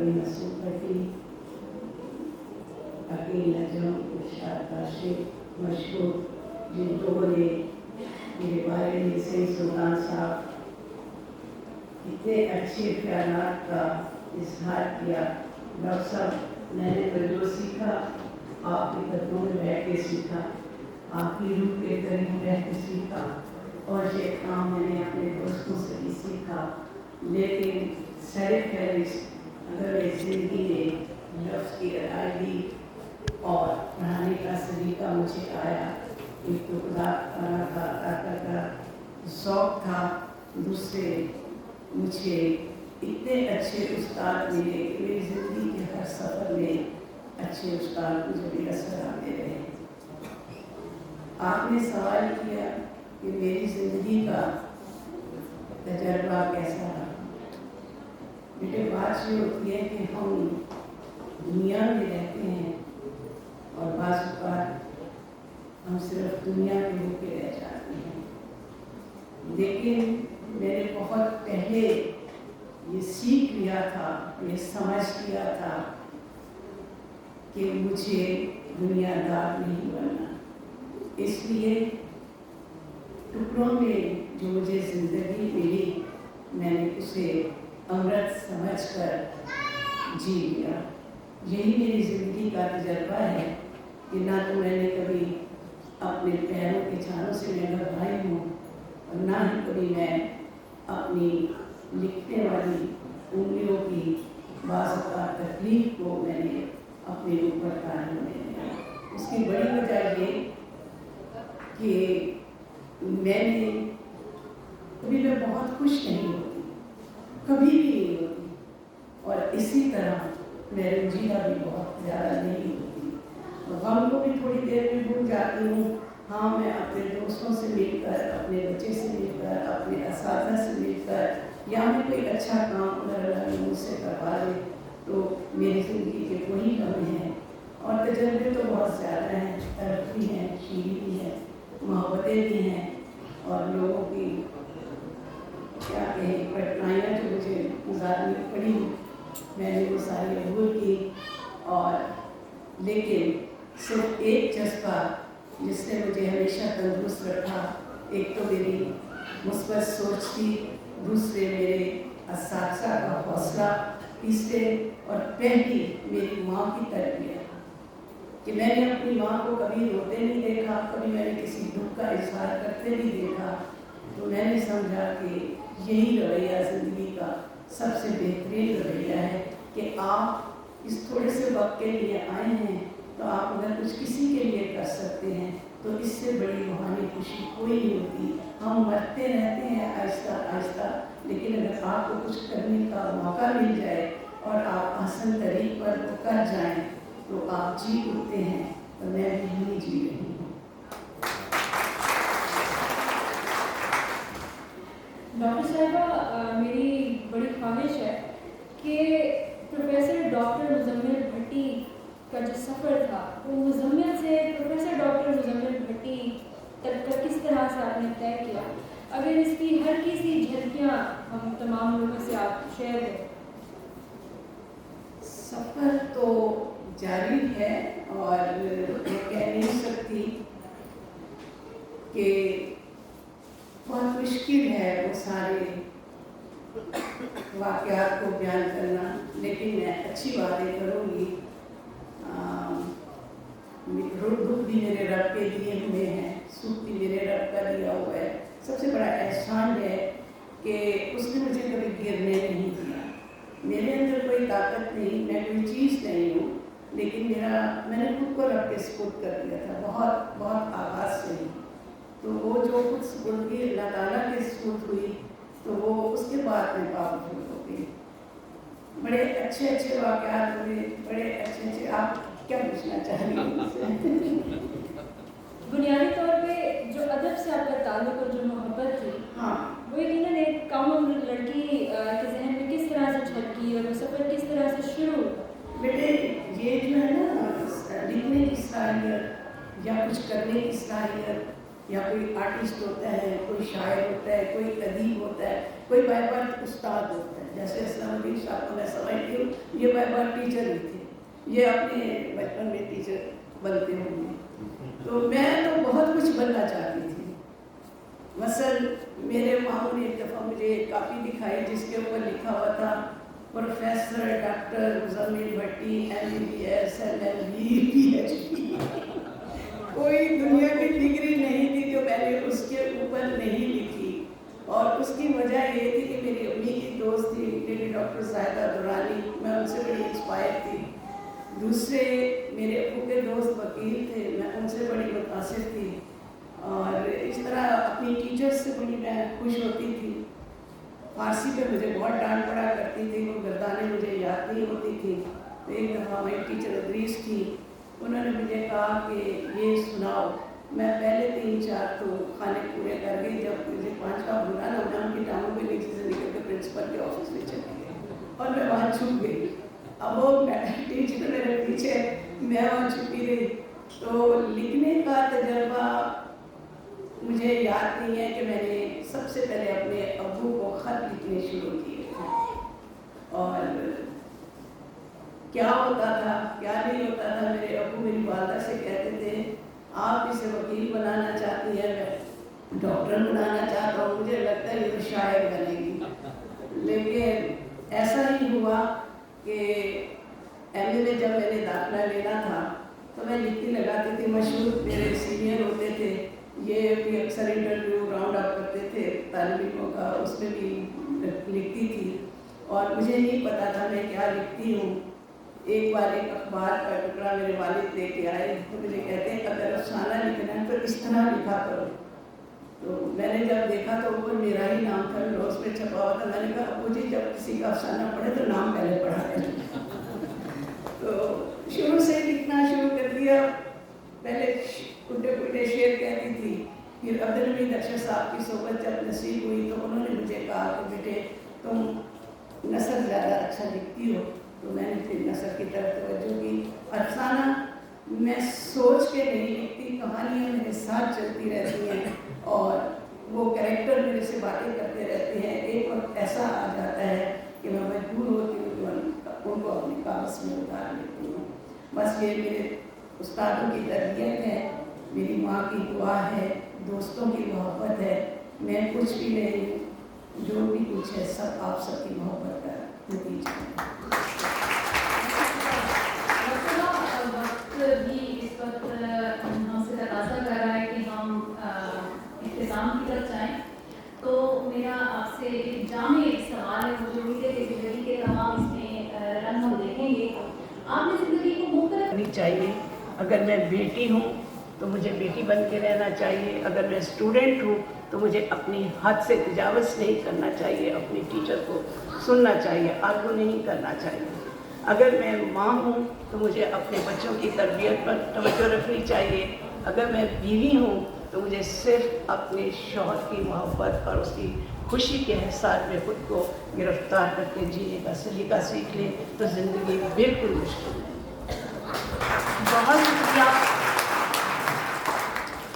कभी नसूर फटी, अकील नजम, इरशाद काशिफ, मशहूर जिन लोगों ने मेरे बारे में सही सुल्तान साहब इतने अच्छे ख्यालात का इजहार किया। डॉक्टर साहब, मैंने तो जो सीखा आपके कदमों में बैठ के सीखा, आपकी रूह के करीब रह के सीखा, और ये काम मैंने अपने दोस्तों से भी सीखा। लेकिन सर फहरिस्त अगर मैं ज़िंदगी में लफ्ज़ की अदायगी और पढ़ाने का सलीका मुझे आया, एक तो खुदा का ताकत का शौक़ था, दूसरे मुझे इतने अच्छे उस्ताद मिले कि मेरी ज़िंदगी के हर सफ़र में अच्छे उस्ताद मुझे मैसर आते रहे। आपने सवाल किया कि मेरी ज़िंदगी का तजर्बा कैसा रहा। बेटे, बात ये होती है कि हम दुनिया में रहते हैं और बाज़ औक़ात हम सिर्फ दुनिया के होके रह जाते हैं, लेकिन मैंने बहुत पहले ये सीख लिया था, ये समझ लिया था कि मुझे दुनियादार नहीं बनना। इसलिए टुकड़ों में जो मुझे ज़िंदगी मिली, मैंने उसे अमृत समझकर जी लिया। यही मेरी ज़िंदगी का तजर्बा है कि ना तो मैंने कभी अपने पैरों के छालों से मैं घबराई हूँ, और ना ही कभी मैं अपनी लिखने वाली उंगलियों की बाज़ औक़ात तकलीफ को मैंने अपने ऊपर तारी में लिया। उसकी बड़ी वजह ये कि कभी मैं बहुत खुश नहीं होती, कभी भी नहीं होती, और इसी तरह मैं रंजीदा भी बहुत ज़्यादा नहीं होती, और गम को भी थोड़ी देर में भूल जाती हूँ। हाँ, मैं अपने दोस्तों से मिलकर, अपने बच्चे से मिलकर, अपने असातिज़ा से मिलकर, या मैं कोई अच्छा काम अगर अल्लाह ने मुझसे करवा दे तो मेरी ज़िंदगी के वही लम्हे हैं। और तजर्बे तो बहुत ज़्यादा हैं, तरक्की है, शीरी भी है, मोहब्बतें भी हैं, और लोगों की क्या कहें कठिनाइयाँ जो मुझे गुजारनी पड़ी, मैंने वो सारी अबूल की। और लेकिन सिर्फ एक जज्बा जिसने मुझे हमेशा तंदुरुस्त रखा, एक तो मेरी मुस्बत सोच थी, दूसरे मेरे असातिज़ा का हौसला, तीसरे और पहली मेरी माँ की तरबियत, कि मैंने अपनी माँ को कभी रोते नहीं देखा, कभी मैंने किसी दुख का इजहार करते नहीं देखा। तो मैंने समझा कि यही रवैया ज़िंदगी का सबसे बेहतरीन रवैया है कि आप इस थोड़े से वक्त के लिए आए हैं, तो आप अगर कुछ किसी के लिए कर सकते हैं तो इससे बड़ी रूहानी खुशी कोई नहीं होती। हम मरते रहते हैं आहिस्ता आहिस्ता, लेकिन अगर आपको कुछ करने का मौका मिल जाए और आप आसान तरीक़ पर वो कर जाएं तो आप जी उठते हैं, तो मैं भी नहीं जी रही हूँ। डॉक्टर साहिबा, मेरी बड़ी ख्वाहिश है कि प्रोफेसर डॉक्टर मुज़म्मिल भट्टी का जो सफ़र था, वो मुज़म्मिल से प्रोफेसर डॉक्टर मुज़म्मिल भट्टी तक का किस तरह से आपने तय किया, अगर इसकी हर किसी झलकियाँ हम तमाम लोगों से आप शेयर करें। सफ़र तो जारी है, और मैं कह नहीं सकती कि बहुत मुश्किल है वो सारे वाक़यात को बयान करना, लेकिन मैं अच्छी बातें करूँगी। दुख भी मेरे रब के दिए हुए हैं, सुख भी मेरे रब का दिया हुआ है। सबसे बड़ा एहसान है कि उसने मुझे कभी गिरने नहीं दिया। मेरे अंदर कोई ताकत नहीं, मैं कोई चीज़ नहीं हूँ, लेकिन मैंने खुद को रब के सुपुर्द कर दिया था बहुत बहुत आगाज़ से ही। तो वो जो खुद सुपुर्दगी अल्लाह ताला के सुपुर्द हुई, तो वो उसके बाद में पावरफुल हो गई। बड़े अच्छे अच्छे वाक़यात हुए, बड़े अच्छे अच्छे। आप क्या पूछना चाह रही हैं? बुनियादी तौर पे जो अदब से आपका ताल्लुक़ और जो मोहब्बत थी, हाँ, वो यकीनन एक कम उम्र लड़की के जहन में किस तरह से झलकी और वो सफ़र किस तरह से शुरू हुआ। बेटे, ये जो है ना, लिखने की सलाहियत या कुछ करने की सलाहियत, या कोई आर्टिस्ट होता है, कोई शायर होता है, कोई अदीब होता है, कोई बार उस्ताद होता है। जैसे इस्लामुद्दीन शाह को मैं समझती हूँ ये बार टीचर ही थे, ये अपने बचपन में टीचर बनते होंगे। तो मैं तो बहुत कुछ बनना चाहती थी। मसल मेरे मामू ने एक दफ़ा मुझे एक कापी दिखाई जिसके ऊपर लिखा हुआ था प्रोफेसर डॉक्टर मुजम्मिल भट्टी MBBS LLB PhD। कोई दुनिया की डिग्री नहीं थी जो मैंने उसके ऊपर नहीं लिखी, और उसकी वजह ये थी कि मेरी अम्मी की दोस्त थी लेडी डॉक्टर ज़ाहिदा दुरानी, मैं उनसे बड़ी इंस्पायर थी। दूसरे मेरे अब्बू के दोस्त वकील थे, मैं उनसे बड़ी मुतासिर थी, और इस तरह अपनी टीचर्स से बड़ी मैं खुश होती थी। फारसी पे मुझे बहुत डांट पड़ा करती थी, वो गर्दानें मुझे याद नहीं होती थी। तो एक दफ़ा मेरी टीचर अदरीस थी, उन्होंने मुझे कहा कि ये सुनाओ। मैं पहले 3-4 तो खाने पूरे कर गई, जब मुझे 5वां बुरा ना मैं उनकी टांगों के नीचे से निकल के प्रिंसिपल के ऑफिस में चली गई और मैं वहाँ छुप गई। अब वो टीचर मेरे पीछे, मैं वहाँ छुपी रही। तो लिखने का तजर्बा मुझे याद नहीं है कि मैंने सबसे पहले अपने अब्बू को ख़त लिखने शुरू किए थे, और क्या होता था क्या नहीं होता था। मेरे अब्बू मेरी वालदा से कहते थे आप इसे वकील बनाना चाहती है, मैं डॉक्टर बनाना चाहता हूँ, मुझे लगता है ये तो शायर बनेगी। लेकिन ऐसा ही हुआ कि MA में जब मैंने दाखिला लेना था तो मैं लिखती लगाती थी। मशहूर मेरे सीनियर होते थे, ये भी अक्सर इंटरव्यू राउंड अप करते थे तालिबों का, उसमें भी लिखती थी, और मुझे नहीं पता था मैं क्या लिखती हूँ। एक बार एक अखबार का टुकड़ा मेरे वालिद लेके आए, तो मुझे कहते हैं अगर अफसाना लिखना है तो इस तरह लिखा करो। तो मैंने जब देखा तो ऊपर मेरा ही नाम था, रोज में छपा हुआ था। मैंने कहा अब्बू जी जब किसी का अफसाना पढ़े तो नाम पहले पढ़ा करें। तो शुरू से लिखना शुरू कर दिया। पहले उल्टे पुल्टे शेर कहती थी, फिर अब्दुल हमीद अरशद साहब की सोबत जब नसीब हुई तो उन्होंने मुझे कहा कि बेटे तुम नसर ज़्यादा अच्छा लिखती हो, तो मैंने फिर नसर की तरफ तवज्जो की। अफसाना मैं सोच के नहीं लिखती, कहानियाँ मेरे साथ चलती रहती हैं और वो कैरेक्टर मेरे से बातें करते रहते हैं। एक वक्त ऐसा आ जाता है कि मैं मजबूर होती हूँ कि उनको अपने कागज़ में उतार लेती हूँ। बस ये मेरे उस्तादों की तरबियत है, मेरी माँ की दुआ है, दोस्तों की मोहब्बत है। मैं कुछ भी नहीं, जो भी कुछ है सब आप सबकी मोहब्बत का नतीजा है। वक्त भी इस वक्त हमसे तकाज़ा कर रहा है कि हम इख्तिताम की तरफ जाएँ। तो मेरा आपसे एक जामे सवाल है, मुझे उम्मीद है कि ज़िंदगी के तमाम इसमें रंग हम देखेंगे। आपने ज़िंदगी को मुख्तलिफ करनी चाहिए। अगर मैं बेटी हूँ तो मुझे बेटी बन के रहना चाहिए। अगर मैं स्टूडेंट हूँ तो मुझे अपनी हद से तजावज़ नहीं करना चाहिए, अपनी टीचर को सुनना चाहिए, आर्गू नहीं करना चाहिए। अगर मैं माँ हूँ तो मुझे अपने बच्चों की तरबियत पर तवज्जो रखनी चाहिए। अगर मैं बीवी हूँ तो मुझे सिर्फ अपने शौहर की मोहब्बत और उसकी खुशी के एहसास में खुद को गिरफ्तार करके जीने का सलीका सीख लें तो ज़िंदगी बिल्कुल मुश्किल है। बहुत शुक्रिया।